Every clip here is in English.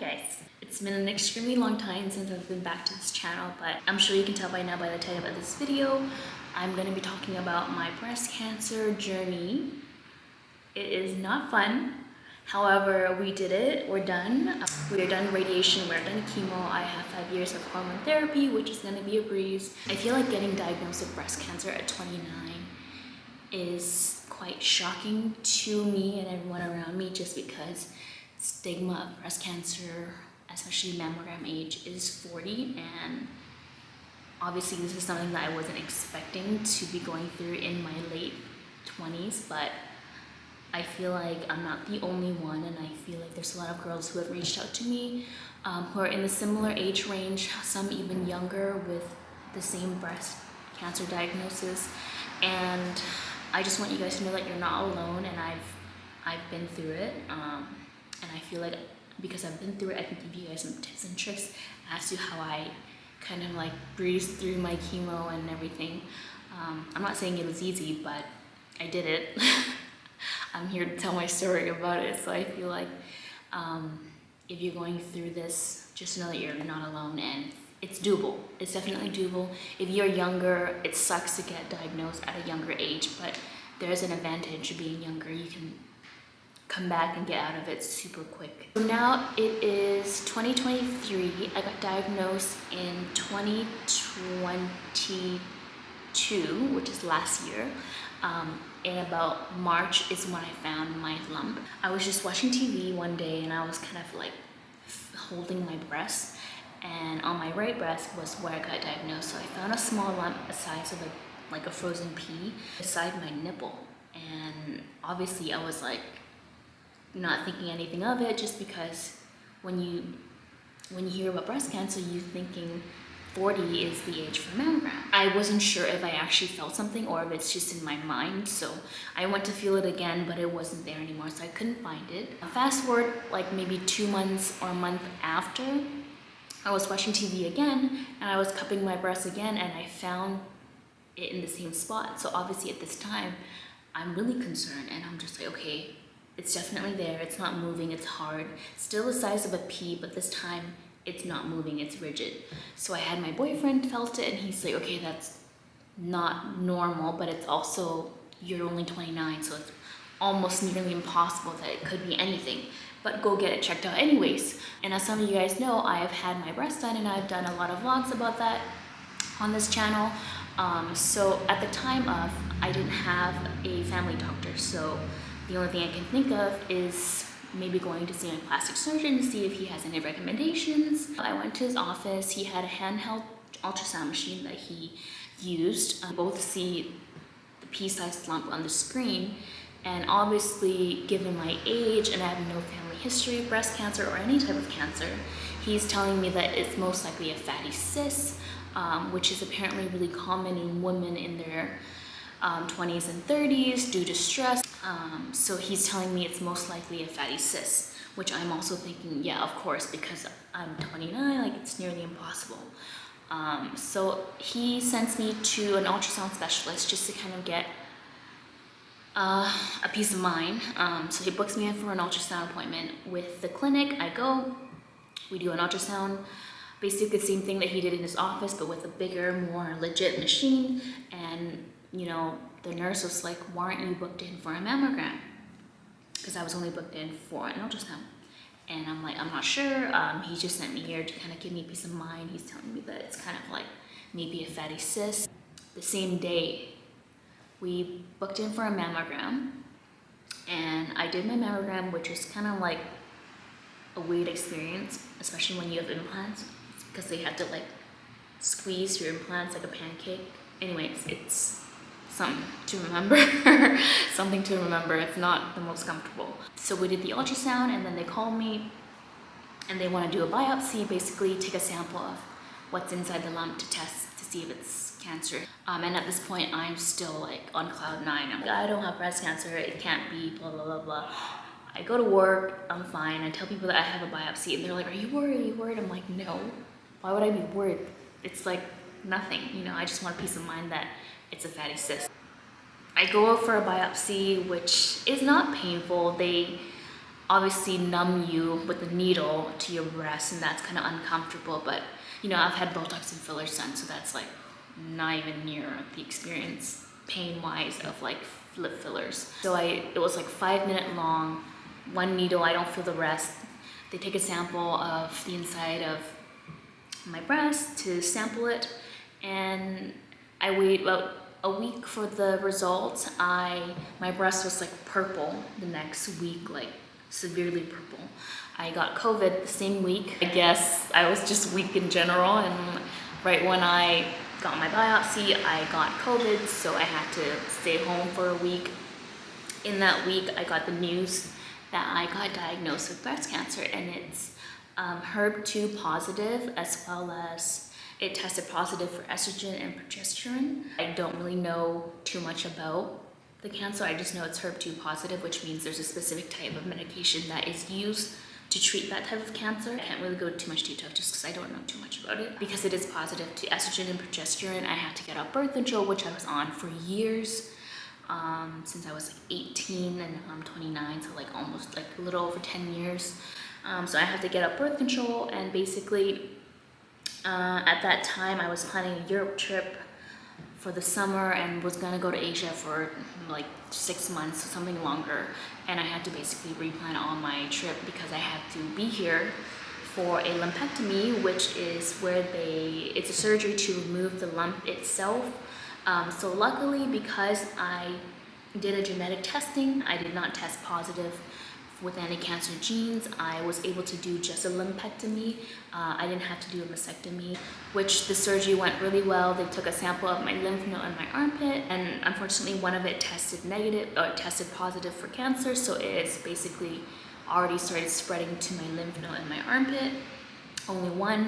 guys. It's been an extremely long time since I've been back to this channel, but I'm sure you can tell by now by the title of this video, I'm going to be talking about my breast cancer journey. It is not fun. However, we did it. We're done. We are done radiation. We're done chemo. I have 5 years of hormone therapy, which is going to be a breeze. I feel like getting diagnosed with breast cancer at 29 is quite shocking to me and everyone around me, just because stigma of breast cancer, especially mammogram age, is 40, and obviously this is something that I wasn't expecting to be going through in my late 20s, but I feel like I'm not the only one, and I feel like there's a lot of girls who have reached out to me who are in the similar age range, some even younger, with the same breast cancer diagnosis. And I just want you guys to know that you're not alone, and I've been through it. And I feel like because I've been through it, I can give you guys some tips and tricks as to how I kind of like breezed through my chemo and everything. I'm not saying it was easy, but I did it. I'm here to tell my story about it. So I feel like if you're going through this, just know that you're not alone, and it's doable. It's definitely doable. If you're younger, it sucks to get diagnosed at a younger age, but there's an advantage to being younger. You can come back and get out of it super quick. So now it is 2023. I got diagnosed in 2022, which is last year. In about March is when I found my lump. I was just watching TV one day, and I was kind of like holding my breast, and on my right breast was where I got diagnosed. So I found a small lump the size of like a frozen pea beside my nipple, and obviously I was like not thinking anything of it, just because when you hear about breast cancer, you're thinking 40 is the age for mammogram. I wasn't sure if I actually felt something or if it's just in my mind, so I went to feel it again, but it wasn't there anymore, so I couldn't find it. Fast forward like maybe 2 months or a month after, I was watching TV again, and I was cupping my breast again, and I found it in the same spot. So obviously at this time, I'm really concerned, and I'm just like, okay, it's definitely there, it's not moving, it's hard. Still the size of a pea, but this time it's not moving, it's rigid. So I had my boyfriend felt it, and he's like, okay, that's not normal, but it's also, you're only 29, so it's almost nearly impossible that it could be anything. But go get it checked out anyways. And as some of you guys know, I have had my breast done, and I've done a lot of vlogs about that on this channel. So at the time of, I didn't have a family doctor, so the only thing I can think of is maybe going to see my plastic surgeon to see if he has any recommendations. I went to his office. He had a handheld ultrasound machine that he used. Both see the pea-sized lump on the screen, and obviously given my age and I have no family history of breast cancer or any type of cancer, he's telling me that it's most likely a fatty cyst, which is apparently really common in women in their 20s and 30s due to stress. So he's telling me it's most likely a fatty cyst, which I'm also thinking, yeah, of course, because I'm 29, like it's nearly impossible. So he sends me to an ultrasound specialist just to kind of get a peace of mind. So he books me in for an ultrasound appointment with the clinic. I go, we do an ultrasound, basically the same thing that he did in his office, but with a bigger, more legit machine. And you know, the nurse was like, why aren't you booked in for a mammogram? Because I was only booked in for an ultrasound. And I'm like, I'm not sure. He just sent me here to kind of give me peace of mind. He's telling me that it's kind of like maybe a fatty cyst. The same day, we booked in for a mammogram. And I did my mammogram, which is kind of like a weird experience, especially when you have implants, because they have to like squeeze your implants like a pancake. Anyways, it's something to remember. Something to remember. It's not the most comfortable. So we did the ultrasound, and then they called me and they want to do a biopsy, basically take a sample of what's inside the lump to test to see if it's cancer. And at this point, I'm still like on cloud 9. I'm like, I don't have breast cancer, it can't be, blah, blah, blah, blah. I go to work, I'm fine. I tell people that I have a biopsy, and they're like, are you worried? Are you worried? I'm like, no. Why would I be worried? It's like nothing, you know, I just want peace of mind that it's a fatty cyst. I go out for a biopsy, which is not painful. They obviously numb you with the needle to your breast, and that's kind of uncomfortable. But you know, I've had Botox and fillers done, so that's like not even near the experience pain-wise of like lip fillers. So it was like 5-minute long, one needle, I don't feel the rest. They take a sample of the inside of my breast to sample it, and I wait about a week for the results. My breast was like purple the next week, like severely purple. I got COVID the same week. I guess I was just weak in general, and right when I got my biopsy, I got COVID, so I had to stay home for a week. In that week, I got the news that I got diagnosed with breast cancer, and it's HER2 positive, as well as it tested positive for estrogen and progesterone. I don't really know too much about the cancer. I just know it's HER2 positive, which means there's a specific type of medication that is used to treat that type of cancer. I can't really go into too much detail just because I don't know too much about it. Because it is positive to estrogen and progesterone, I had to get off birth control, which I was on for years. Since I was like 18, and now I'm 29, so like almost like a little over 10 years. So I had to get off birth control, and basically at that time I was planning a Europe trip for the summer and was gonna go to Asia for like 6 months or something longer, and I had to basically replan all my trip because I had to be here for a lumpectomy, which is where it's a surgery to remove the lump itself. So luckily, because I did a genetic testing, I did not test positive with any cancer genes. I was able to do just a lumpectomy. I didn't have to do a mastectomy, which the surgery went really well. They took a sample of my lymph node and my armpit, and unfortunately one of it tested negative, or tested positive for cancer, so it's basically already started spreading to my lymph node and my armpit. Only one,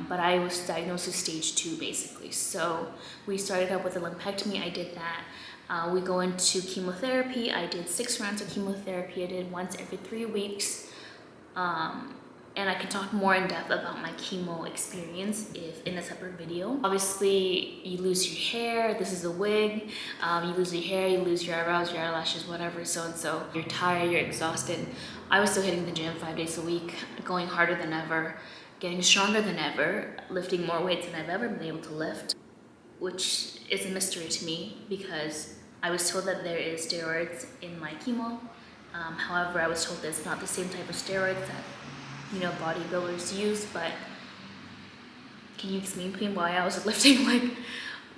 but I was diagnosed with stage 2 basically. So we started up with a lumpectomy. I did that. We go into chemotherapy. I did 6 rounds of chemotherapy. I did once every 3 weeks. And I can talk more in depth about my chemo experience in a separate video. Obviously, you lose your hair. This is a wig. You lose your hair, you lose your eyebrows, your eyelashes, whatever, so. You're tired, you're exhausted. I was still hitting the gym 5 days a week, going harder than ever, getting stronger than ever, lifting more weights than I've ever been able to lift, which is a mystery to me because I was told that there is steroids in my chemo. However, I was told that it's not the same type of steroids that, you know, bodybuilders use. But can you explain to me why I was lifting like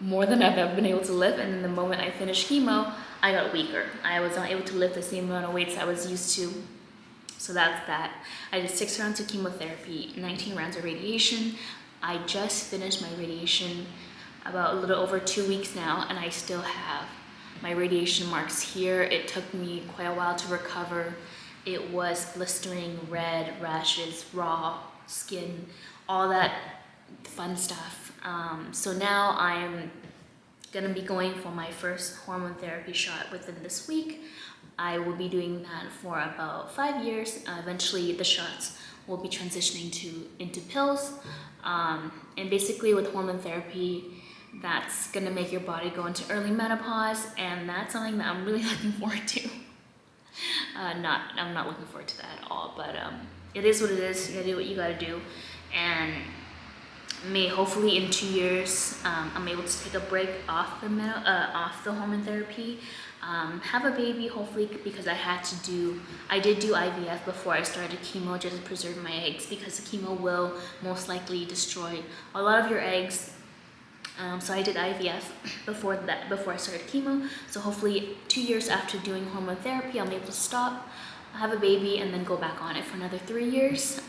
more than I've ever been able to lift, and then the moment I finished chemo, I got weaker. I was not able to lift the same amount of weights I was used to. So that's that. I did 6 rounds of chemotherapy, 19 rounds of radiation. I just finished my radiation about a little over 2 weeks now, and I still have my radiation marks here. It took me quite a while to recover. It was blistering, red, rashes, raw skin, all that fun stuff. So now I'm gonna be going for my first hormone therapy shot within this week. I will be doing that for about 5 years. Eventually the shots will be transitioning into pills. And basically with hormone therapy, that's gonna make your body go into early menopause, and that's something that I'm really looking forward to. I'm not looking forward to that at all, but it is what it is. You gotta do what you gotta do, and hopefully in 2 years I'm able to take a break off the hormone therapy, have a baby hopefully, because I did do IVF before I started chemo just to preserve my eggs, because the chemo will most likely destroy a lot of your eggs. So I did IVF before I started chemo. So hopefully 2 years after doing hormone therapy, I'm able to stop, have a baby, and then go back on it for another 3 years.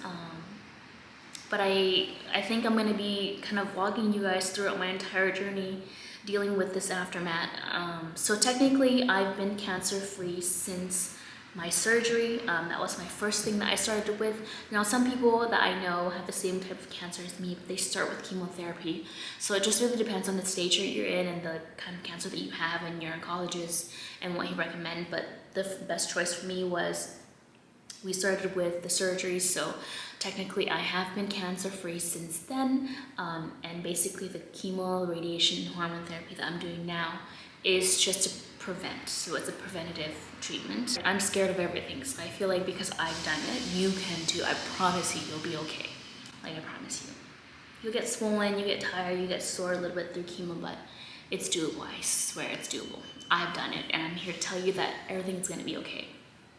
But I think I'm gonna be kind of vlogging you guys throughout my entire journey dealing with this aftermath. So technically I've been cancer-free since my surgery. That was my first thing that I started with. Now some people that I know have the same type of cancer as me, but they start with chemotherapy. So it just really depends on the stage that you're in and the kind of cancer that you have and your oncologist and what he recommend. But the best choice for me was we started with the surgery. So technically I have been cancer-free since then. And basically the chemo, radiation, hormone therapy that I'm doing now is just to prevent. So it's a preventative treatment. I'm scared of everything, so I feel like because I've done it, you can too. I promise you, you'll be okay. Like, I promise you. You'll get swollen, you get tired, you get sore a little bit through chemo, but it's doable. I swear it's doable. I've done it, and I'm here to tell you that everything's gonna be okay.